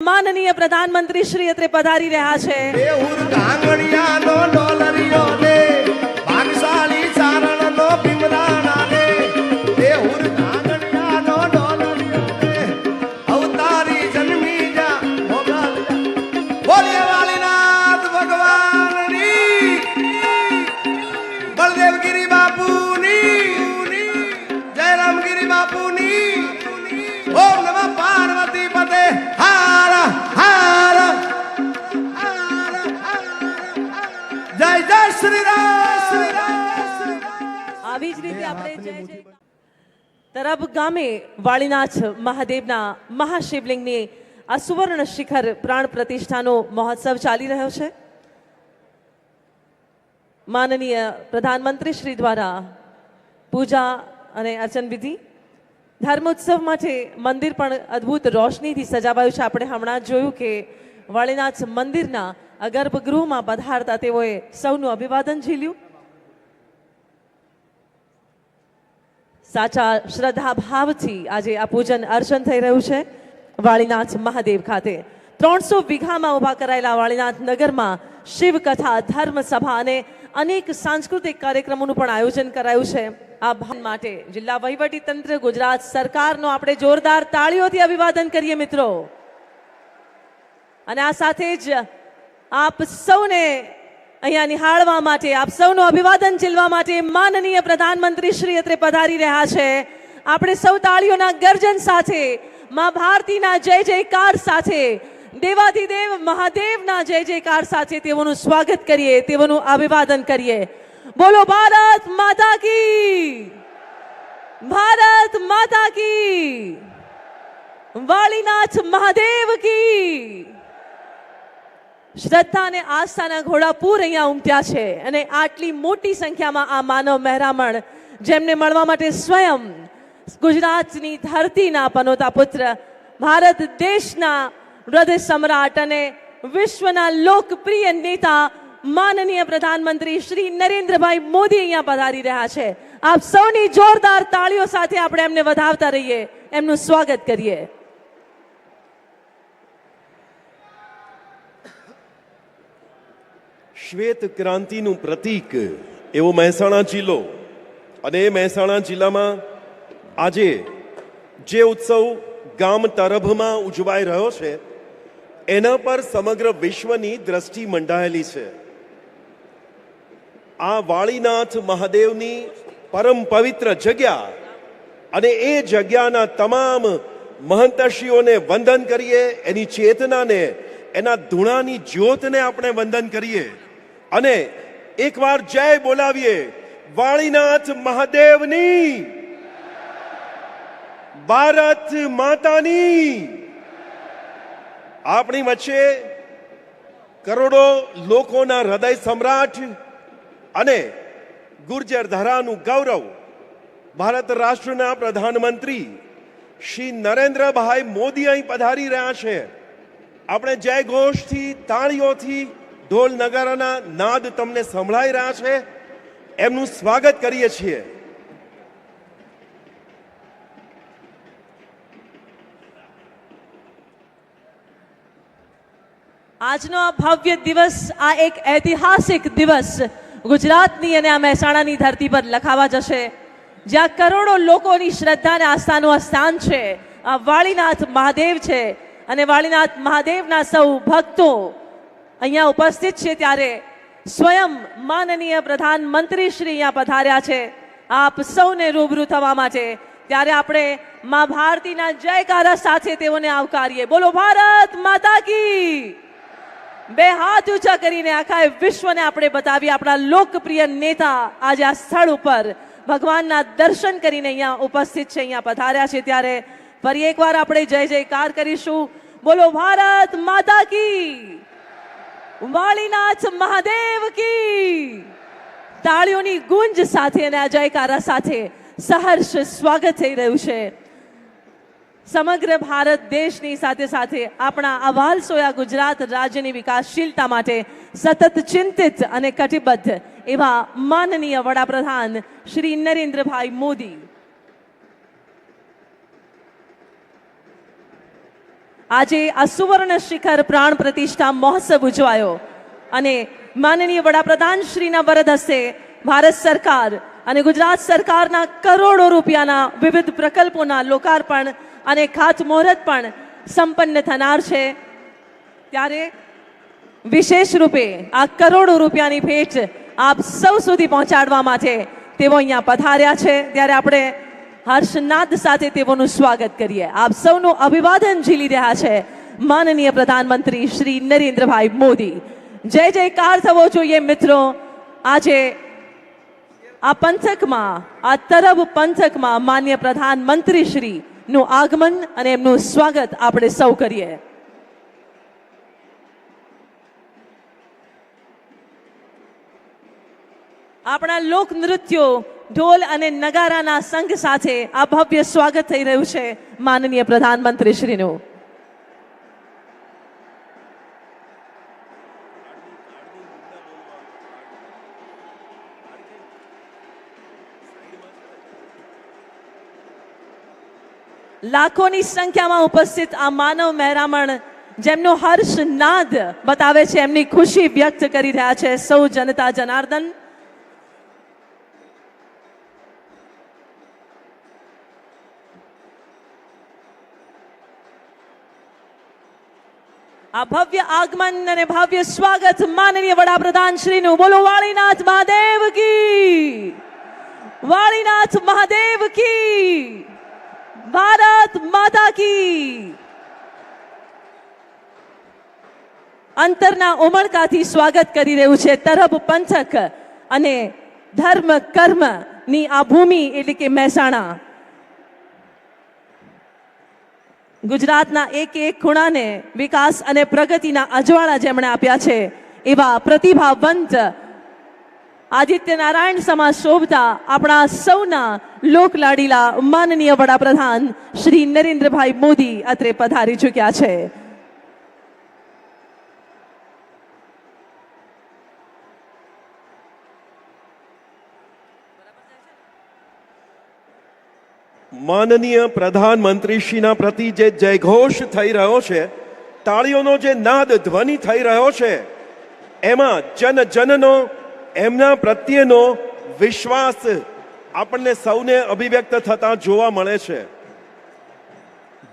માનનીય પ્રધાનમંત્રી શ્રી અત્રે પધારી રહ્યા છે। દેહુર ગાંગણિયાનો ડોલરિયો લે ભાગશાળી ચારણનો ભીમરાણા લે દેહુર ગાંગણિયાનો ડોલરિયો લે અવતારી જન્મી જા મોગલિયા બોલે વાલીનાથ ભગવાનની બળદેવગીરી બાપુની જય રામગીરી બાપુની ઓમ નમઃ પાર્વતી પતે હાર હાર જય જય શ્રી રામ। આવી જ રીતે આપણે જય જય તરફ ગામે વાળીનાથ મહાદેવના મહાશિવલિંગની આ સુવર્ણ શિખર પ્રાણ પ્રતિષ્ઠાનો મહોત્સવ ચાલી રહ્યો છે। માનનીય પ્રધાનમંત્રી શ્રી દ્વારા પૂજા અને અર્ચન વિધિ ધર્મોત્સવ માટે મંદિર પણ અદ્ભુત રોશનીથી સજાવાયું છે। આપણે હમણાં જોયું કે વાળીનાથ મંદિરના ગર્ભગૃહમાં પધારતા તેઓએ સૌનું અભિવાદન ઝીલ્યું। સાચા શ્રદ્ધા ભાવથી આજે આ પૂજન અર્ચન થઈ રહ્યું છે વાળીનાથ મહાદેવ ખાતે। 300 વીઘામાં ઊભા કરાયેલા વાળીનાથ નગરમાં શિવકથા ધર્મસભા અને અનેક સાંસ્કૃતિક કાર્યક્રમોનું પણ આયોજન કરાયું છે। આ ભાન માટે જિલ્લા વહીવટી તંત્ર ગુજરાત સરકારનો આપણે જોરદાર તાળીઓથી અભિવાદન કરીએ મિત્રો। અને આ સાથે જ આપ સૌને અહીંયા નિહાળવા માટે આપ સૌનું અભિવાદન ઝીલવા માટે માનનીય પ્રધાનમંત્રી શ્રી અત્રે પધારી રહ્યા છે। આપણે સૌ તાળીઓના ગર્જન સાથે મા ભારતીના જય જયકાર સાથે દેવાધિદેવ મહાદેવના જય જયકાર સાથે તેઓનું સ્વાગત કરીએ, તેઓનું અભિવાદન કરીએ। બોલો ભારત માતા કી, ભારત માતા કી, વાળીનાથ મહાદેવ કી। શ્રદ્ધા અને આસ્થાના ઘોડા પૂર અહીંયા ઉમટ્યા છે અને આટલી મોટી સંખ્યામાં આ માનવ મહેરામણ જેમને મળવા માટે સ્વયં ગુજરાતની ધરતીના પનોતા પુત્ર ભારત દેશના હૃદય સમ્રાટ અને વિશ્વના લોકપ્રિય નેતા માનનીય પ્રધાનમંત્રી શ્રી નરેન્દ્રભાઈ મોદી અહીંયા પધારી રહ્યા છે। આપ સૌની જોરદાર તાળીઓ સાથે આપણે એમને વધાવતા રહીએ, એમનું સ્વાગત કરીએ। શ્વેત ક્રાંતિનું પ્રતીક એવો મહેસાણા જિલ્લો અને એ મહેસાણા જિલ્લામાં આજે જે ઉત્સવ ગામ તરભમાં ઉજવાઈ રહ્યો છે એના પર સમગ્ર વિશ્વની દ્રષ્ટિ મંડાયેલી છે। આ વાળીનાથ મહાદેવની પરમ પવિત્ર જગ્યા અને એ જગ્યાના તમામ મહંતશ્રીઓને વંદન કરીએ, એની ચેતનાને, એના ધૂણાની જ્યોતને આપણે વંદન કરીએ અને એકવાર જય બોલાવીએ વાળીનાથ મહાદેવની, ભારત માતાની। આપણી વચ્ચે કરોડો લોકોના હૃદય સમ્રાટ અને ગુર્જર ધરાનું ગૌરવ ભારત રાષ્ટ્રના પ્રધાનમંત્રી શ્રી નરેન્દ્રભાઈ મોદી અહીં પધારી રહ્યા છે। આપણે જય ઘોષથી, તાળીઓથી, ઢોલ નગારાના નાદ તમને સંભળાઈ રહ્યા છે, એમનું સ્વાગત કરીએ છીએ। આજનો આ ભવ્ય દિવસ, આ એક ઐતિહાસિક દિવસ ગુજરાતની અને આ મહેસાણાની ધરતી પર લખાવા જશે, જ્યાં કરોડો લોકોની શ્રદ્ધા અને આસ્થાનું આ સ્થાન છે। આ વાળીનાથ મહાદેવ છે અને વાળીનાથ મહાદેવના સૌ ભક્તો અહીંયા ઉપસ્થિત છે ત્યારે સ્વયં માનનીય પ્રધાનમંત્રી શ્રી અહીંયા પધાર્યા છે આપ સૌને રૂબરૂ થવા માટે। ત્યારે આપણે મા ભારતીના જયકારા સાથે તેઓને આવકારીએ। બોલો ભારત માતા કી। બે હાથ ઊંચા કરીને આખા વિશ્વને આપણે બતાવીએ આપણા લોકપ્રિય નેતા આજે આ સ્થળ ઉપર ભગવાનના દર્શન કરીને અહીંયા ઉપસ્થિત છે, અહીંયા પધાર્યા છે। ત્યારે ફરી એકવાર આપણે જય જયકાર કરીશું। બોલો ભારત માતા કી, વાળીનાથ મહાદેવ કી। તાળીઓની ગુંજ સાથે અને આ જયકારા સાથે સહર્ષ સ્વાગત થઈ રહ્યું છે। સમગ્ર ભારત દેશની સાથે સાથે આપણા આ વાલસોયા ગુજરાત રાજ્યની વિકાસશીલતા માટે સતત ચિંતિત અને કટિબદ્ધ એવા માનનીય વડાપ્રધાન શ્રી નરેન્દ્રભાઈ મોદી આજે આ સુવર્ણ શિખર પ્રાણ પ્રતિષ્ઠા મહોત્સવ ઉજવાયો અને માનનીય વડાપ્રધાન શ્રીના વરદ હસ્તે ભારત સરકાર અને ગુજરાત સરકારના કરોડો રૂપિયાના વિવિધ પ્રકલ્પોના લોકાર્પણ અને ખાતમુહૂર્ત પણ સંપન્ન થનાર છે। ત્યારે વિશેષ રૂપે આ કરોડો રૂપિયાની ભેટ આપ સૌ સુધી પહોંચાડવા માટે તેઓ અહીંયા પધાર્યા છે। ત્યારે આપણે હર્ષનાદ સાથે તેઓનું સ્વાગત કરીએ। આપ સૌનું અભિવાદન ઝીલી રહ્યા છે માનનીય પ્રધાનમંત્રી શ્રી નરેન્દ્રભાઈ મોદી। જય જયકાર થવો જોઈએ મિત્રો। આજે આ પંથકમાં આ તરફ પંથકમાં માન્ય પ્રધાનમંત્રી શ્રીનું આગમન અને એમનું સ્વાગત આપણે સૌ કરીએ। આપણા લોક નૃત્યો ઢોલ અને નગારાના સંગ સાથે આ ભવ્ય સ્વાગત થઈ રહ્યું છે માનનીય પ્રધાનમંત્રી શ્રીનું। લાખોની સંખ્યામાં ઉપસ્થિત આ માનવ મહેરામણ જેમનો હર્ષનાદ બતાવે છે, એમની ખુશી વ્યક્ત કરી રહ્યા છે સૌ જનતા જનાર્દન। આ ભવ્ય આગમન અને ભવ્ય સ્વાગત માનનીય વડાપ્રધાન શ્રીનું। બોલો વાળીનાથ મહાદેવ કી, વાળીનાથ મહાદેવ કી, ભારત માતા કી। અંતરના ઉમળકાથી સ્વાગત કરી રહ્યું છે તરફ પંથક અને ધર્મ કર્મની આ ભૂમિ એટલે કે મહેસાણા। ગુજરાતના એક એક ખૂણાને વિકાસ અને પ્રગતિના અજવાળા જેમણે આપ્યા છે એવા પ્રતિભાવંત આદિત્ય નારાયણ સમાજ શોભતા આપણા સૌના લોકલાડીલા માનનીય વડાપ્રધાન શ્રી નરેન્દ્રભાઈ મોદી અત્રે પધારી ચૂક્યા છે। માનનીય પ્રધાનમંત્રીશ્રીના પ્રતિ જે જયઘોષ થઈ રહ્યો છે, તાળીઓનો જે નાદ ધ્વનિ થઈ રહ્યો છે, એમાં જન જનનો એમના પ્રત્યેનો વિશ્વાસ આપણને સૌને અભિવ્યક્ત થતા જોવા મળે છે।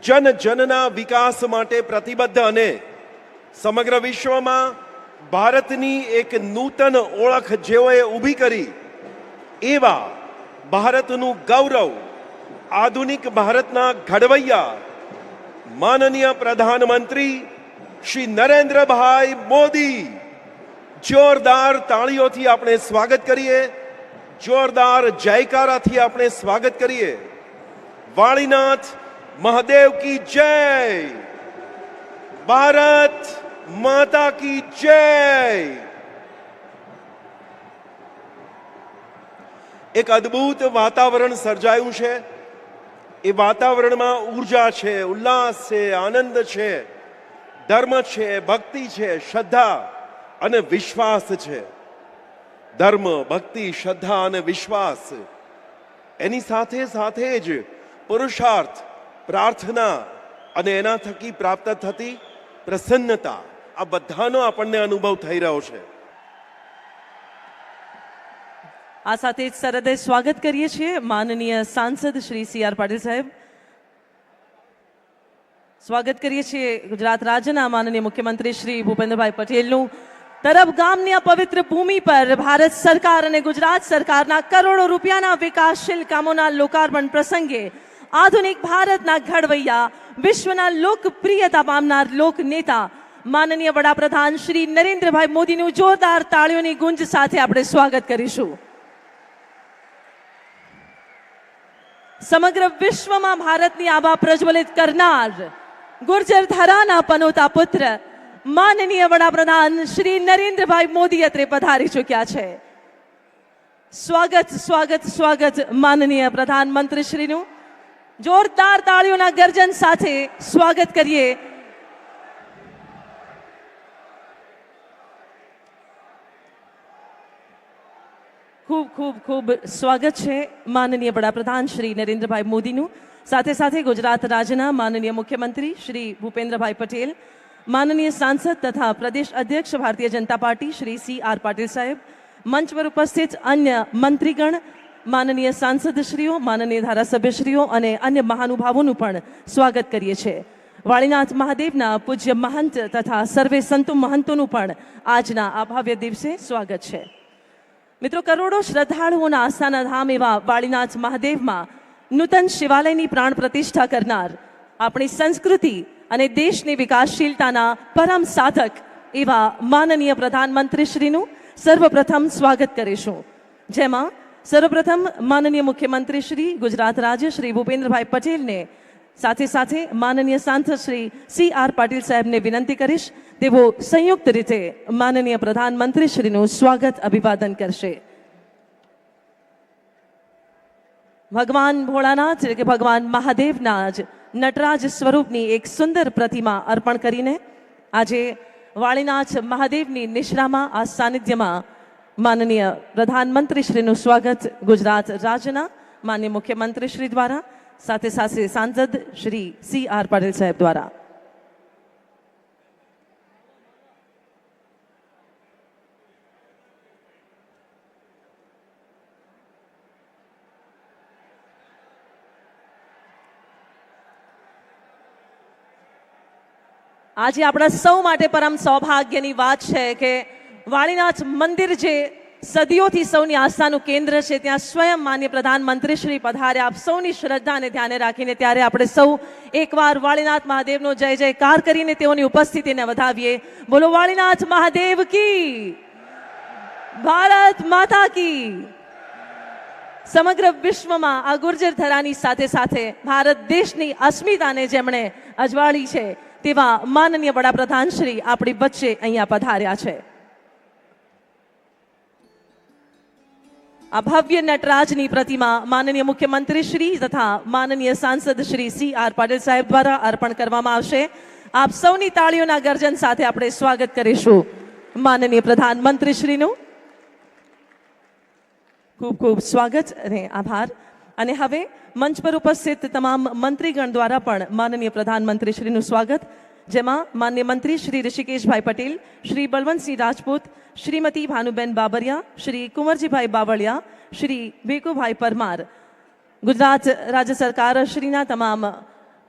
જન જનના વિકાસ માટે પ્રતિબદ્ધ અને સમગ્ર વિશ્વમાં ભારતની એક નૂતન ઓળખ જેઓએ ઊભી કરી એવા ભારતનું ગૌરવ, આધુનિક ભારતના ઘડવૈયા માનનીય પ્રધાનમંત્રી શ્રી નરેન્દ્રભાઈ મોદી। જોરદાર તાળીઓથી આપણે સ્વાગત કરીએ, જોરદાર જયકારાથી આપણે સ્વાગત કરીએ। વાળીનાથ મહાદેવ કી જય, ભારત માતા કી જય। એક અદ્ભુત વાતાવરણ સર્જાયું છે। એ વાતાવરણમાં ઉર્જા છે, ઉલ્લાસ છે, આનંદ છે, ધર્મ છે, ભક્તિ છે, શ્રદ્ધા અને વિશ્વાસ છે। ધર્મ, ભક્તિ, શ્રદ્ધા અને વિશ્વાસ એની સાથે સાથે જ પુરુષાર્થ, પ્રાર્થના અને એના થકી પ્રાપ્ત થતી પ્રસન્નતા, આ બધાનો આપણને અનુભવ થઈ રહ્યો છે। આ સાથે જ સરહદે સ્વાગત કરીએ છીએ માનનીય સાંસદ શ્રી સી આર પાટીલ સાહેબ। સ્વાગત કરીએ છીએ ગુજરાત રાજ્યના માનનીય મુખ્યમંત્રી શ્રી ભૂપેન્દ્રભાઈ પટેલનું। તરફ ગામની આ પવિત્ર ભૂમિ પર ભારત સરકાર અને ગુજરાત સરકારના કરોડો રૂપિયાના વિકાસશીલ કામોના લોકાર્પણ પ્રસંગે આધુનિક ભારતના ઘડવૈયા, વિશ્વના લોકપ્રિયતા પામનાર લોક નેતા માનનીય વડાપ્રધાન શ્રી નરેન્દ્રભાઈ મોદીનું જોરદાર તાળીઓની ગુંજ સાથે આપણે સ્વાગત કરીશું। સમગ્ર વિશ્વમાં ભારતની આભા પ્રજ્વલિત કરનાર ગુર્જર ધરાના પનોતા પુત્ર માનનીય વડાપ્રધાન શ્રી નરેન્દ્રભાઈ મોદી અત્રે પધારી ચૂક્યા છે। સ્વાગત સ્વાગત સ્વાગત માનનીય પ્રધાનમંત્રી શ્રીનું। જોરદાર તાળીઓના ગર્જન સાથે સ્વાગત કરીએ ખૂબ ખૂબ ખૂબ સ્વાગત છે માનનીય વડાપ્રધાન શ્રી નરેન્દ્રભાઈ મોદીનું। સાથે સાથે ગુજરાત રાજ્યના માનનીય મુખ્યમંત્રી શ્રી ભૂપેન્દ્રભાઈ પટેલ, માનનીય સાંસદ તથા પ્રદેશ અધ્યક્ષ ભારતીય જનતા પાર્ટી શ્રી CR પાટીલ સાહેબ, મંચ પર ઉપસ્થિત અન્ય મંત્રીગણ, માનનીય સાંસદશ્રીઓ, માનનીય ધારાસભ્યશ્રીઓ અને અન્ય મહાનુભાવોનું પણ સ્વાગત કરીએ છીએ. વાળીનાથ મહાદેવના પૂજ્ય મહંત તથા સર્વે સંતો મહંતોનું પણ આજના આ ભવ્ય દિવસે સ્વાગત છે. મિત્રો, કરોડો શ્રદ્ધાળુઓના આસ્થાના ધામ એવા વાળીનાથ મહાદેવમાં નૂતન શિવાલયની પ્રાણ પ્રતિષ્ઠા કરનાર, આપણી સંસ્કૃતિ અને દેશની વિકાસશીલતાના પરમ સાધક એવા માનનીય પ્રધાનમંત્રીશ્રીનું સર્વપ્રથમ સ્વાગત કરીશું. જેમાં સર્વપ્રથમ માનનીય મુખ્યમંત્રી શ્રી ગુજરાત રાજ્ય શ્રી ભૂપેન્દ્રભાઈ પટેલને સાથે સાથે માનનીય સાંસદ શ્રી CR પાટીલ સાહેબને વિનંતી કરીશ તેઓ સંયુક્ત રીતે માનનીય પ્રધાનમંત્રી શ્રીનું સ્વાગત અભિવાદન કરશે. ભગવાન ભોળાનાથ એટલે કે ભગવાન મહાદેવના જ નટરાજ સ્વરૂપની એક સુંદર પ્રતિમા અર્પણ કરીને આજે વાળીનાથ મહાદેવની નિશ્રામાં આ સાનિધ્યમાં માનનીય પ્રધાનમંત્રી શ્રીનું સ્વાગત ગુજરાત રાજ્યના માનનીય મુખ્યમંત્રી શ્રી દ્વારા સાથે સાથે સાંસદ શ્રી CR પાટીલ સાહેબ દ્વારા. આજે આપણા સૌ માટે પરમ સૌભાગ્યની વાત છે કે વાળીનાથ મંદિર જે સદીઓથી સૌની આસ્થાનું કેન્દ્ર છે ત્યાં સ્વયં માન્ય પ્રધાનમંત્રી શ્રી પધાર્યા. આપ સૌની શ્રદ્ધાને ધ્યાને રાખીને ત્યારે આપણે સૌ એકવાર વાળીનાથ મહાદેવનો જય જયકાર કરીને તેઓની ઉપસ્થિતિને વધાવીએ. બોલો વાળીનાથ મહાદેવ કી, ભારત માતા કી. સમગ્ર વિશ્વમાં આ ગુર્જર ધરાની સાથે સાથે ભારત દેશની અસ્મિતાને જેમણે અજવાળી છે તેવા માનનીય વડાપ્રધાન શ્રી આપણી વચ્ચે અહીંયા પધાર્યા છે. આ ભવ્ય નટરાજની પ્રતિમા માનનીય મુખ્યમંત્રી શ્રી તથા માનનીય સાંસદ શ્રી CR પાટીલ સાહેબ દ્વારા અર્પણ કરવામાં આવશે. આપ સૌની તાળીઓના ગર્જન સાથે આપણે સ્વાગત કરીશું માનનીય પ્રધાનમંત્રી શ્રીનું. ખૂબ ખૂબ સ્વાગત અને આભાર. અને હવે મંચ પર ઉપસ્થિત તમામ મંત્રીગણ દ્વારા પણ માનનીય પ્રધાનમંત્રી શ્રીનું સ્વાગત, જેમાં માન્ય મંત્રી શ્રી ઋષિકેશભાઈ પટેલ, શ્રી બળવંતસિંહ રાજપૂત, શ્રીમતી ભાનુબેન બાબરિયા, શ્રી કુંવરજીભાઈ બાવળિયા, શ્રી ભીખુભાઈ પરમાર, ગુજરાત રાજ્ય સરકાર શ્રીના તમામ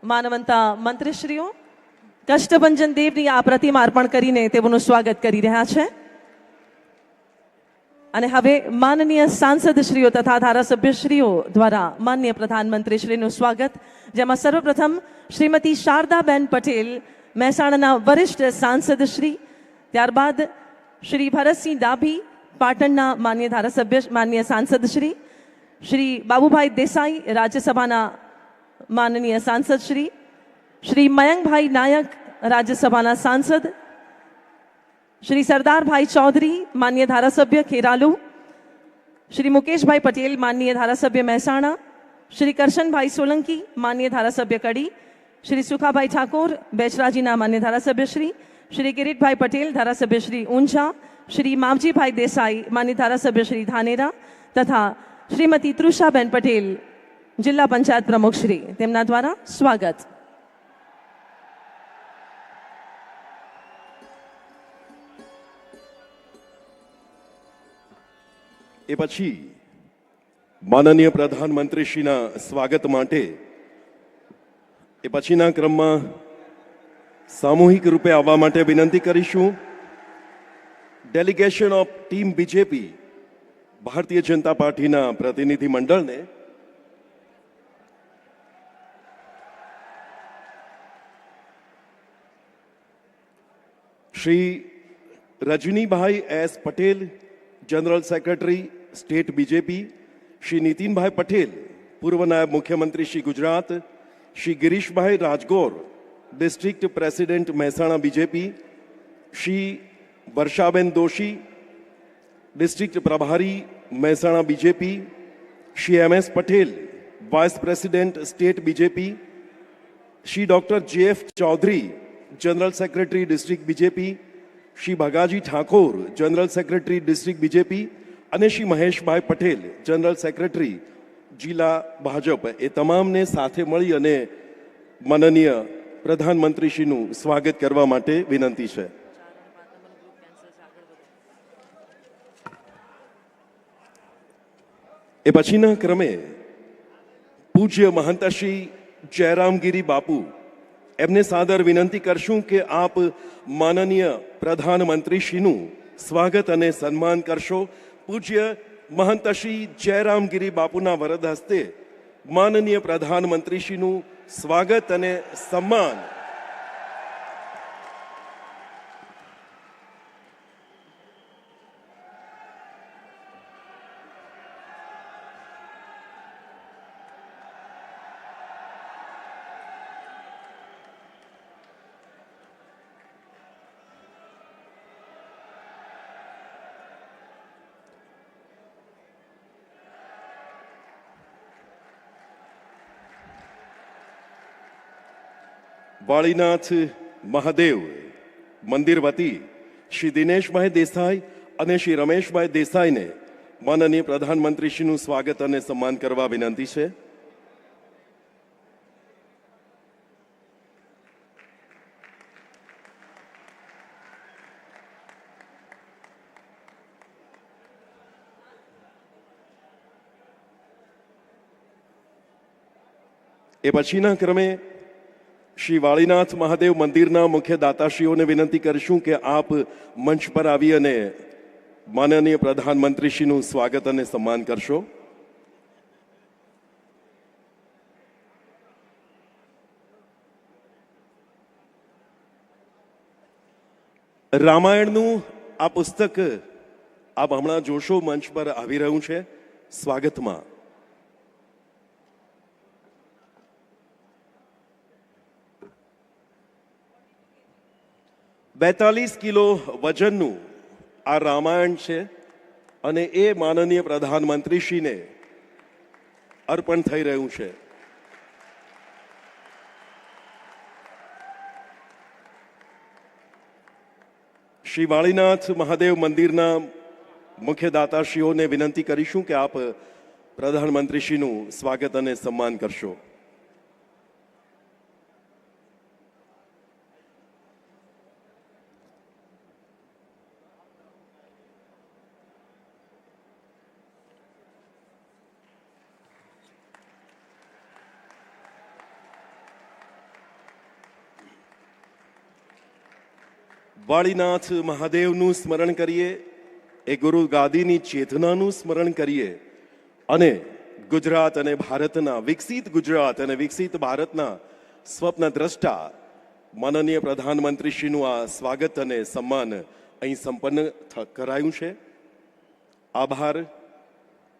માનવંતા મંત્રીશ્રીઓ કષ્ટભંજન દેવની આ પ્રતિમા અર્પણ કરીને તેઓનું સ્વાગત કરી રહ્યા છે. અને હવે માનનીય સાંસદશ્રીઓ તથા ધારાસભ્યશ્રીઓ દ્વારા માનનીય પ્રધાનમંત્રી શ્રીનું સ્વાગત, જેમાં સર્વપ્રથમ શ્રીમતી શારદાબેન પટેલ, મહેસાણાના વરિષ્ઠ સાંસદ શ્રી, ત્યારબાદ શ્રી ભરતસિંહ ડાભી, પાટણના માન્ય ધારાસભ્ય માન્ય સાંસદ શ્રી, શ્રી બાબુભાઈ દેસાઈ, રાજ્યસભાના માનનીય સાંસદ શ્રી, શ્રી મયંકભાઈ નાયક, રાજ્યસભાના સાંસદ, શ્રી સરદારભાઈ ચૌધરી, માન્ય ધારાસભ્ય ખેરાલુ, શ્રી મુકેશભાઈ પટેલ, માનનીય ધારાસભ્ય મહેસાણા, શ્રી કરશનભાઈ સોલંકી, માન્ય ધારાસભ્ય કડી, શ્રી સુખાભાઈ ઠાકોર, બેચરાજીના માન્ય ધારાસભ્ય શ્રી કિરીટભાઈ પટેલ, ધારાસભ્ય શ્રી ઊંઝા, શ્રી માવજીભાઈ દેસાઈ, માન્ય ધારાસભ્ય શ્રી ધાનેરા તથા શ્રીમતી તૃષાબેન પટેલ, જિલ્લા પંચાયત પ્રમુખ શ્રી, તેમના દ્વારા સ્વાગત. એ પછી માનનીય પ્રધાનમંત્રીશ્રીના સ્વાગત માટે એ પછીના ક્રમમાં સામૂહિક રૂપે આવવા માટે વિનંતી કરીશું delegation of team BJP Bharatiya Janata પાર્ટીના પ્રતિનિધિ મંડળને. Shri Rajnibhai S Patel, general secretary state BJP, Shri Nitinbhai Patel, પૂર્વ નાયબ મુખ્યમંત્રી Shri Gujarat, Shri Girishbhai Rajgor, district president Mehsana BJP, Shri Varshaben Doshi, district પ્રભારી Mehsana BJP, Shri MS Patel, vice president state BJP, Shri doctor JF Chaudhary, general secretary district BJP, Shri Bhagaji Thakor, general secretary district BJP અને શ્રી મહેશભાઈ પટેલ, જનરલ સેક્રેટરી જિલ્લા ભાજપ એ તમામને સાથે મળી અને માનનીય પ્રધાનમંત્રીશ્રીનું સ્વાગત કરવા માટે વિનંતી છે. એ પછીના ક્રમે પૂજ્ય મહંતશ્રી જયરામગીરી બાપુ એમને સાદર વિનંતી કરશું કે આપ માનનીય પ્રધાનમંત્રીશ્રીનું સ્વાગત અને સન્માન કરશો. પૂજ્ય મહંતશ્રી જયરામગીરી બાપુના વરદ હસ્તે માનનીય પ્રધાનમંત્રીશ્રીનું સ્વાગત અને સન્માન. વાળીનાથ મહાદેવ મંદિર વતી શ્રી દિનેશભાઈ દેસાઈ અને શ્રી રમેશભાઈ દેસાઈને માનનીય પ્રધાનમંત્રીશ્રીનું સ્વાગત અને સન્માન કરવા વિનંતી છે. એ પછીના ક્રમે શ્રી વાળીનાથ મહાદેવ મંદિરના મુખ્ય દાતાશ્રીઓને વિનંતી કરીશું કે આપ મંચ પર આવી અને માનનીય પ્રધાનમંત્રીશ્રીનું સ્વાગત અને સન્માન કરશો. રામાયણનું આ પુસ્તક આપ હમણાં જોશો મંચ પર આવી રહ્યું છે સ્વાગતમાં. 42 કિલો વજનનું આ રામાયણ છે અને એ માનનીય પ્રધાનમંત્રીશ્રીને અર્પણ થઈ રહ્યું છે. શ્રી વાળીનાથ મહાદેવ મંદિરના મુખ્ય દાતાશ્રીઓને વિનંતી કરીશું કે આપ પ્રધાનમંત્રીશ્રીનું સ્વાગત અને સન્માન કરશો. વાળીનાથ મહાદેવનું સ્મરણ કરીએ, એ ગુરુ ગાદીની ચેતનાનું સ્મરણ કરીએ અને ગુજરાત અને ભારતના વિકસિત ગુજરાત અને વિકસિત ભારતના સ્વપ્ન દ્રષ્ટા માનનીય પ્રધાનમંત્રીશ્રીનું આ સ્વાગત અને સન્માન અહીં સંપન્ન કરાયું છે. આભાર.